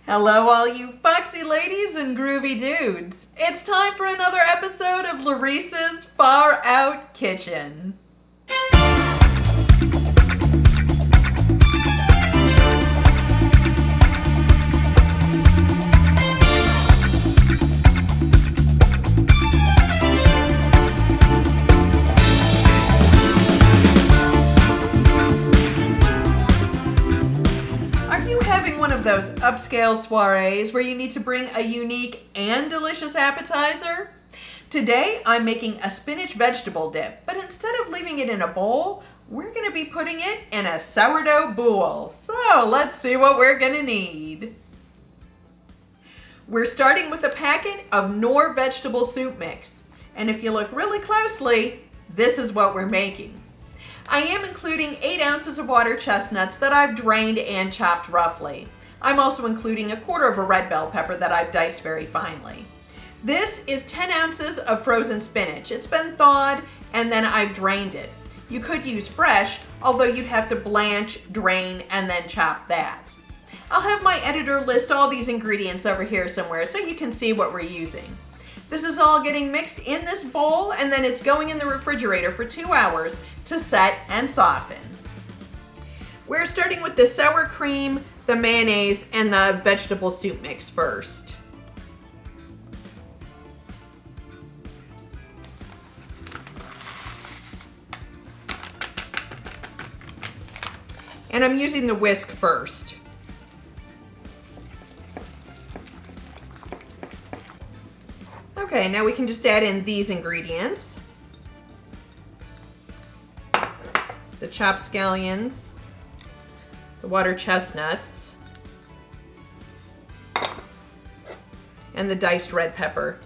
Hello, all you foxy ladies and groovy dudes. It's time for another episode of Laurice's Far Out Kitchen. One of those upscale soirees where you need to bring a unique and delicious appetizer? Today I'm making a spinach vegetable dip, but instead of leaving it in a bowl, we're going to be putting it in a sourdough boule. So let's see what we're going to need. We're starting with a packet of Knorr vegetable soup mix, and if you look really closely, this is what we're making. I am including 8 ounces of water chestnuts that I've drained and chopped roughly. I'm also including 1/4 of a red bell pepper that I've diced very finely. This is 10 ounces of frozen spinach. It's been thawed and then I've drained it. You could use fresh, although you'd have to blanch, drain, and then chop that. I'll have my editor list all these ingredients over here somewhere so you can see what we're using. This is all getting mixed in this bowl and then it's going in the refrigerator for 2 hours to set and soften. We're starting with the sour cream, the mayonnaise, and the vegetable soup mix first. And I'm using the whisk first. Okay, now we can just add in these ingredients. The chopped scallions, the water chestnuts, and the diced red pepper.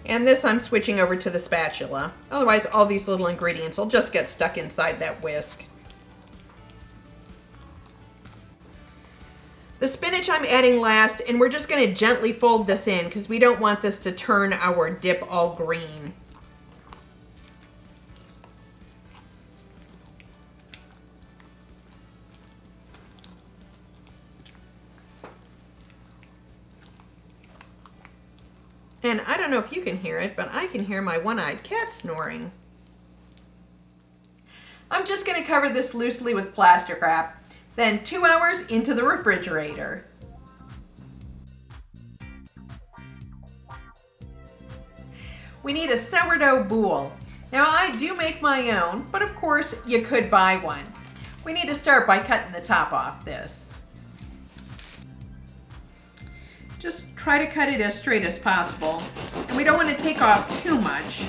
And this I'm switching over to the spatula. Otherwise, all these little ingredients will just get stuck inside that whisk. The spinach I'm adding last, and we're just going to gently fold this in because we don't want this to turn our dip all green. And I don't know if you can hear it, but I can hear my one-eyed cat snoring. I'm just going to cover this loosely with plastic wrap. Then 2 hours into the refrigerator. We need a sourdough boule. Now I do make my own, but of course you could buy one. We need to start by cutting the top off this. Just try to cut it as straight as possible. And we don't want to take off too much.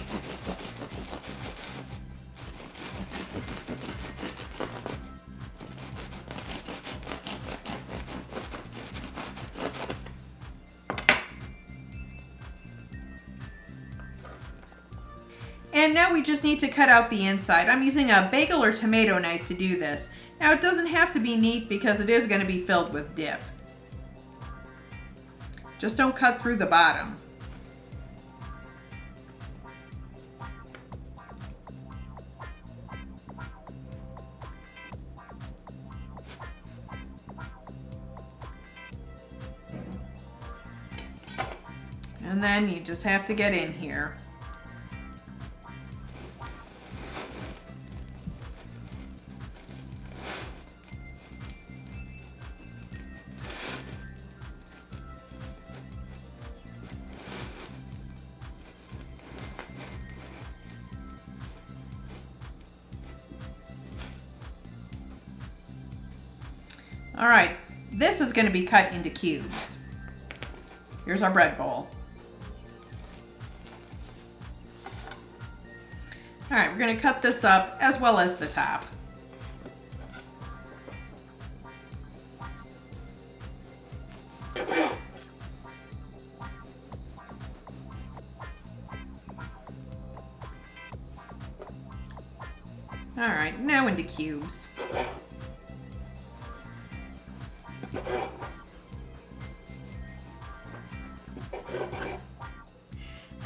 And now we just need to cut out the inside. I'm using a bagel or tomato knife to do this. Now it doesn't have to be neat because it is going to be filled with dip. Just don't cut through the bottom. And then you just have to get in here. All right, this is going to be cut into cubes. Here's our bread bowl. All right, we're going to cut this up as well as the top. All right, now into cubes.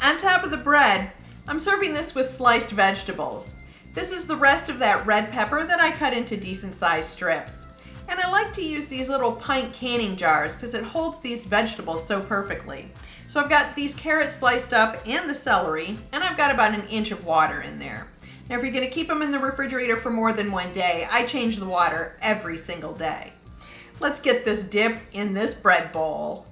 On top of the bread, I'm serving this with sliced vegetables. This is the rest of that red pepper that I cut into decent sized strips. And I like to use these little pint canning jars because it holds these vegetables so perfectly. So I've got these carrots sliced up and the celery, and I've got about an inch of water in there. Now if you're going to keep them in the refrigerator for more than one day, I change the water every single day. Let's get this dip in this bread bowl.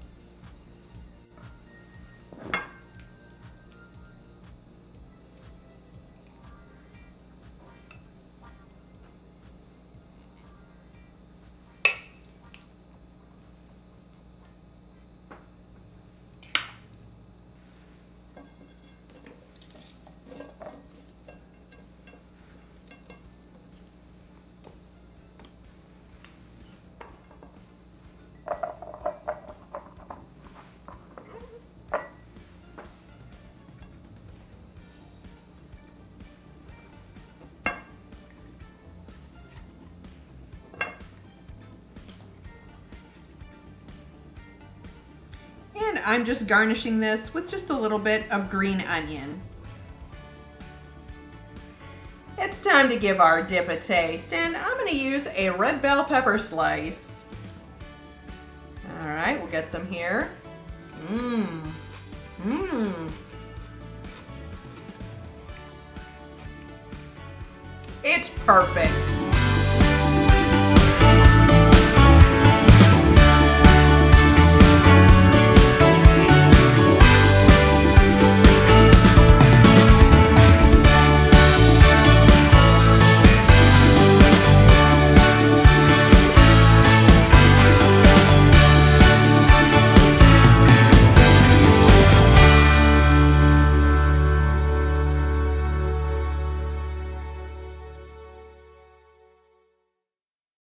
And I'm just garnishing this with just a little bit of green onion. It's time to give our dip a taste, and I'm going to use a red bell pepper slice. All right, we'll get some here. It's perfect.